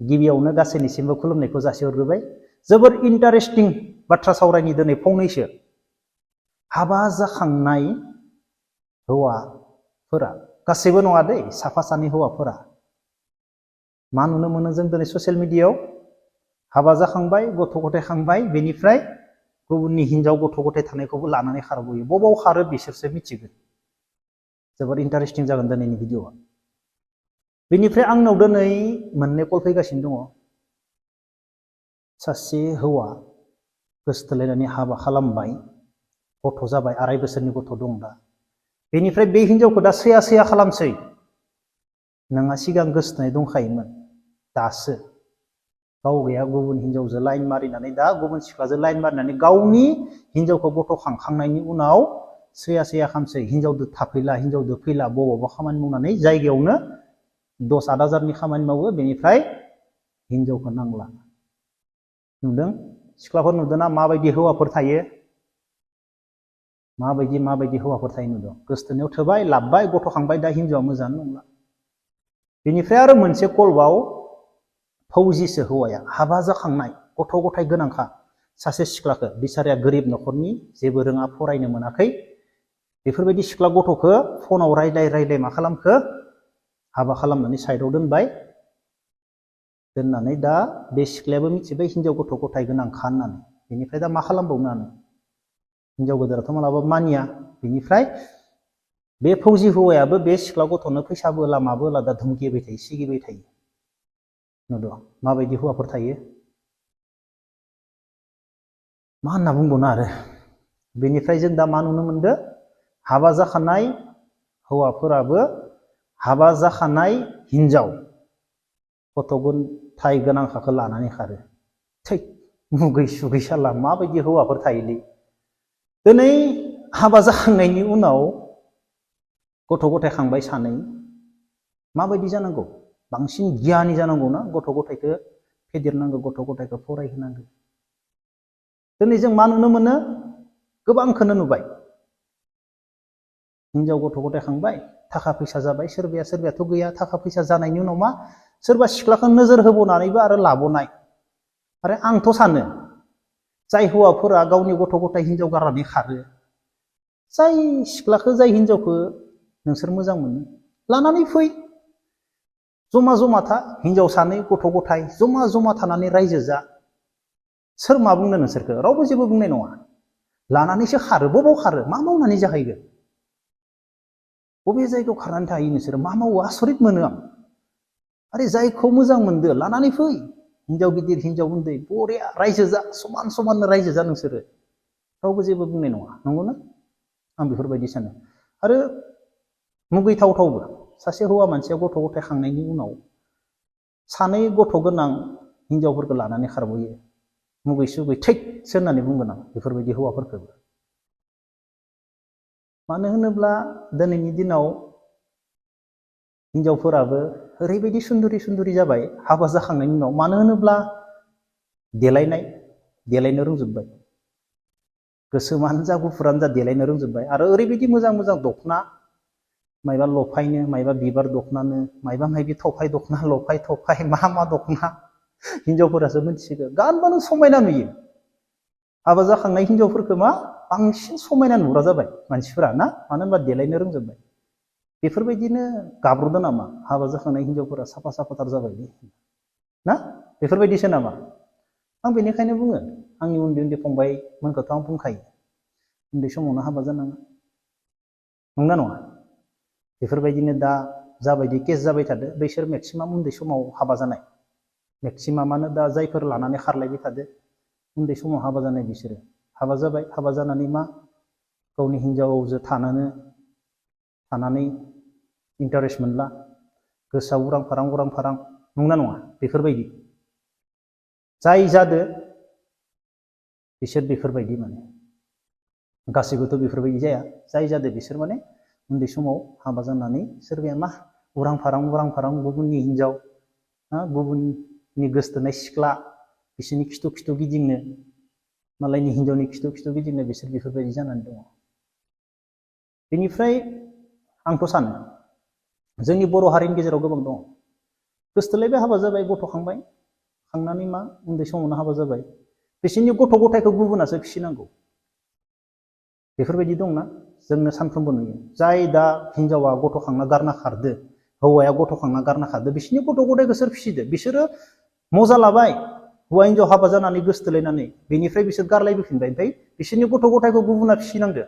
गिबियावनो गासैनिसिमबो खुलुमनायखौ जासिहरग्रोबाय। जोबोर इन्टारेस्टिं बाथ्रा सावरायनि दिनै फंनैसो। हाबा जाखांनाय हौवाफोरा, गासैबो नङा दै, साफा सानै हौवाफोरा मा नुनो मोनो जों दिनै ससियेल मिडियायाव? हाबा जाखांबाय, गथ' गथाय खांबाय, बेनिफ्राय गुबुननि हिनजाव गथ' गथाय थानायखौबो लानानै खारबोयो। बबाव खारो बिसोरसो मिथिगोन। जोबोर इन्टारेस्टिं जागोन दिनैनि भिडिअ'आ। बेनिफ्राय आंनाव दिनै मोननै कल फैगासिनो दङ। सासे हौवा गोसथोलायनानै हाबा खालामबाय, गथ' जाबाय, 2.5 बोसोरनि गथ' दं दा। बेनिफ्राय बे हिनजावखौ दा सैया सैया खालामसै। नोंहा सिगां गोसथोनाय दंखायोमोन, दासो गाव गैया गुबुन हिनजावजों लाइन मारिनानै, दा गुबुन सिख्लाजों लाइन मारिनानै गावनि हिनजावखौ गथ' खांखांनायनि उनाव सैया सैया खालामसै। हिनजावदो थाफैला, हिनजावदो फैला, बबावबा खामानि मावनानै जायगायावनो 10,000-8,000नि खामानि मावो, बेनिफ्राय हिनजावखौ नांला। नुदों? सिख्लाफोर नुदों ना माबायदि हौवाफोर थायो? माबायदि हौवाफोर थायो नुदों? गोसथोनायाव थोबाय, लाबबाय, गथ' खांबाय, दा हिनजावा मोजाङानो नंला। बेनिफ्राय आरो मोनसे कलबाव फौजिसो हौवाया, हाबा जाखांनाय, गथ' गथाय गोनांखा। सासे सिख्लाखौ, बिचाराया गोरिब न'खरनि, जेबो रोङा, फरायनो मोनाखै। बेफोरबायदि सिख्ला गथ'खौ फनाव रायलाय मा खालामखो? हाबा खालामनानै साइडआव दोनबाय। दोननानै दा बे सिख्लायाबो मिथिबाय हिनजाव गथ' गथाय गोनांखा होननानै। बेनिफ्राय दा मा खालामबावनो? हिनजाव गोदाराथ' मालाबाबो मानिया। बेनिफ्राय बे फौजि हौवायाबो बे सिख्ला गथ'नो फैसाबो होला माबो होला, दा धुमखिबाय थायो, सिगिबाय थायो। नुदों? माबायदि हौवाफोर थायो? मा होनना बुंबावनो आरो? बेनिफ्राय जों दा मा नुनो मोनदों? हाबा जाखानाय हौवाफोराबो हाबा जाखानाय हिनजाव गथ' गथाय गोनांखाखौ लानानै खारो। थै, मुगै सुगै साला, माबायदि हौवाफोर थायोलै। दिनै हाबा जाखांनायनि उनाव गथ' गथाय खांबाय सानै, माबायदि जानांगौ? बांसिन गियानि जानांगौ ना? गथ' गथायखौ फेदेरनांगौ, गथ' गथायखौ फरायहोनांगौ। दिनै जों मा नुनो मोनो? गोबांखौनो नुबाय। हिनजाव गथ' गथाय खांबाय, थाखा फैसा जाबाय, सोरबायाथ' गैया। थाखा फैसा जानायनि उनाव मा? सोरबा सिख्लाखौ नोजोर होबावनानैबो आरो लाबोनाय। आरो आंथ' सानो, जाय हौवाफोरा गावनि गथ' गथाय हिनजाव गारनानै खारो, जाय सिख्लाखौ, जाय हिनजावखौ नोंसोर मोजां मोनो, लानानै फै। जमा जमा था, हिनजाव सानै, गथ' गथाय जमा थानानै रायजो जा। सोर मा बुंनो नोंसोरखौ? रावबो जेबो बुंनाय नङा। लानानैसो खारो। बबाव खारो? मा मावनानै जाहैगोन? बबे जायगायाव खारनानै थायो नोंसोरो? मा मावो? आसरित मोनो आं। आरे जायखौ मोजां मोनदो लानानै फै। हिनजाव गिदिर, हिनजाव उन्दै, बरिया रायजो जा, समान रायजो जा नोंसोरो। रावबो जेबो बुंनाय नङा। नंगौना? आं बेफोरबायदि सानो। आरो मुगैथावथावबो, सासे हौवा मानसिया गथ' गथाय खांनायनि उनाव सानै गथ' गोनां हिनजावफोरखौ लानानै खारबोयो। मुगै सुगै थैसो होननानै बुंगोन आं बेफोरबायदि हौवाफोरखौबो। मानो होनोब्ला दिनैनि दिनाव हिनजावफोराबो ओरैबायदि सुन्दुरि जाबाय हाबा जाखांनायनि उनाव। मानो होनोब्ला देलायनो रोंजोबबाय। गोसोमानो जा गुफुरानो जा देलायनो रोंजोबबाय। आरो ओरैबायदि मोजां दखना, मायबा लफायनो, मायबा बिबार दखनानो, मायबा मायबि थफाय दखना, लफाय थफाय, मा दखना, हिनजावफोरासो मिथिसिगोन। गानबानो समायना नुयो। हाबा जाखांनाय हिनजावफोरखौ मा बांसिन समायना नुग्रा जाबाय मानसिफोरा ना? मानो होनबा देलायनो रोंजोबबाय। बेफोरबायदिनो गाब्र'दों नामा? हाबा जाखांनाय हिनजावफोरा साफाथार जाबाय ना? बेफोरबायदिसो नामा? आं बेनिखायनो बुङो, आंनि उन्दै फंबायमोनखौथ' आं बुंखायो, उन्दै समावनो हाबा जानाङा। नंगौना नङा? बेफोरबायदिनो दा जाबायदि केस जाबाय थादो, बैसोर मेक्सिमाम उन्दै समाव हाबा जानाय। मेक्सिमामानो दा जायफोर लानानै खारलायबाय थादो, उन्दै समाव हाबा जानाय बिसोरो। हाबा जाबाय, हाबा जानानै मा? गावनि हिनजावजों थानानै इन्टारेस्ट मोनला, गोसोआव उरां फारां। नंगौना नङा? बेफोरबायदि जाय जादो बिसोर बेफोरबायदि माने। गासैबोथ' बेफोरबायदि जाया। जाय जादो बिसोर माने उन्दै समाव हाबा जानानै सोरबाया मा उरां फारां गुबुननि हिनजाव, गुबुननि गोसथोनाय सिख्ला, बिसोरनि खिथु गिदिंनो, मालायनि हिनजावनि खिथु गिदिंनो बिसोर बेफोरबायदि जानानै दङ। बेनिफ्राय आंथ' सानो जोंनि बर' हारिनि गेजेराव गोबां दङ। गोसथोलायबाय हाबा जाबाय गथ' खांबाय खांनानै मा उन्दै समावनो हाबा जाबाय बिसोरनि गथ' गथायखौ गुबुनासो फिसिनांगौ बेफोरबायदि दंना जोंनो सानफ्रोमबो नुयो जाय दा हिनजावा गथ' खांना गारना खारदो हौवाया गथ' खांना गारना खारदो बिसोरनि गथ' गथायखौ सोर फिसिदो बिसोरो मजा लाबाय हौवा हिनजाव हाबा जानानै गोसथोलायनानै बेनिफ्राय बिसोर गारलायबोफिनबाय ओमफ्राय बिसोरनि गथ' गथायखौ गुबुना फिसिनांदो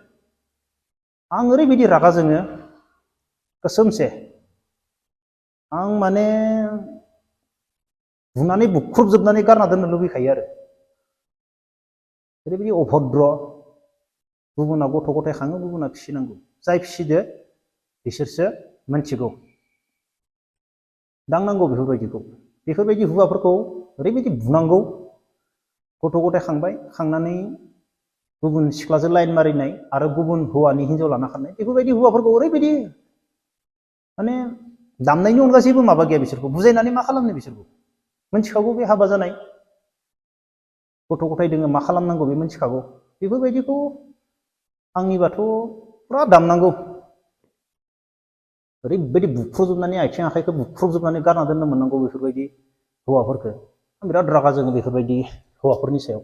आं ओरैबायदि रागा जोङो कसमसे आं माने बुनानै बुख्रुबजोबनानै गारना दोननो लुबैखायो आरो ओरैबायदि अभद्र गुबुना गथ' गथाय खाङो गुबुना फिसिनांगौ जाय फिसिदो बिसोरसो मोनथिगौ दांनांगौ बेफोरबायदि हौवाफोरखौ ओरैबायदि बुनांगौ गथ' गथाय खांबाय खांनानै गुबुन सिख्लाजों लाइन मारिनाय आरो गुबुन हौवानि हिनजाव लाना खारनाय बेफोरबायदि हौवाफोरखौ ओरैबायदि माने दामनायनि अनगा जेबो माबा गैया बिसोरखौ बुजायनानै मा खालामनो बिसोरखौ मोनथिखागौ बे हाबा जानाय गथ' गथाय दोङो मा खालामनांगौ बे मोनथिखागौ बेफोरबायदिखौ आंनिबाथ' पुरा दामनांगौ ओरैबायदि बुख्रुबजोबनानै आथिं आखाइखौ बुख्रुबजोबनानै गारना दोननो मोननांगौ बेफोरबायदि हौवाफोरखौ आं बिराद रागा जोङो बेफोरबायदि हौवाफोरनि सायाव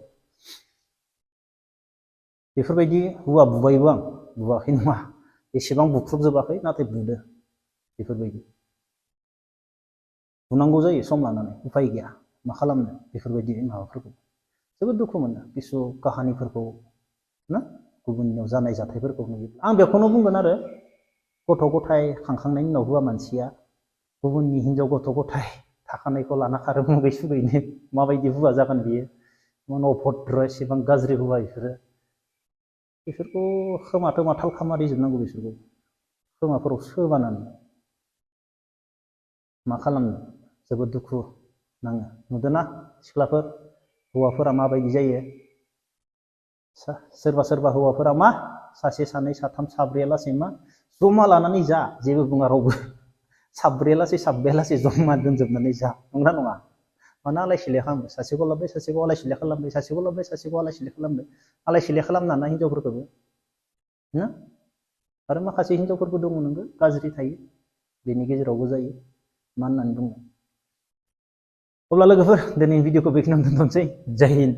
बेफोरबायदि हौवा बुबायबो आं बुवाखै नङा एसेबां बुख्रुबजोबाखै नाथाय बुदो बेफोरबायदि बुनांगौ जायो सम लानानै उफाय गैया मा खालामनो बेफोरबायदि माबाफोरखौ जोबोद दुखु मोनो किसु काहानिफोरखौ ना गुबुननियाव जानाय जाथायफोरखौ नुयोब्ला आं बेखौनो बुंगोन आरो गथ' गथाय खांखांनायनि उनाव हौवा मानसिया गुबुननि हिनजाव गथ' गथाय थाखानायखौ लाना खारो मुगै सुगैनो माबायदि हौवा जागोन बियो इमान अभद्र एसेबां गाज्रि हौवा बेफोरखौ खोमा थोमा थालखा मारिजोबनांगौ बिसोरखौ खोमाफोराव सोबानानै मा खालामनो जोबोद दुखु नाङो नुदोंना सिख्लाफोर हौवाफोरा माबायदि जायो सोरबा हौवाफोरा मा सासे सानै साथाम साब्रैयालासै मा जमा लानानै जा जेबो बुङा रावबो साब्रैयालासै साबायालासै जमा दोनजोबनानै जा नंगौना नङा मानो आलाय सिलाय खालामो सासेखौ लाबोबाय सासेखौ आलाय सिलाय खालामबाय सासेखौ लाबोबाय सासेखौ आलाय सिलाय खालामबाय आलाय सिलाय खालामनानै हिनजावफोरखौबो ना आरो माखासे हिनजावफोरबो दङ नोंगौ गाज्रि थायो बेनि गेजेरावबो जायो मा होननानै बुङो अब्ला लोगोफोर दिनैनि भिडिअखौ बेखिनियावनो दोनथ'नोसै जय हिन्द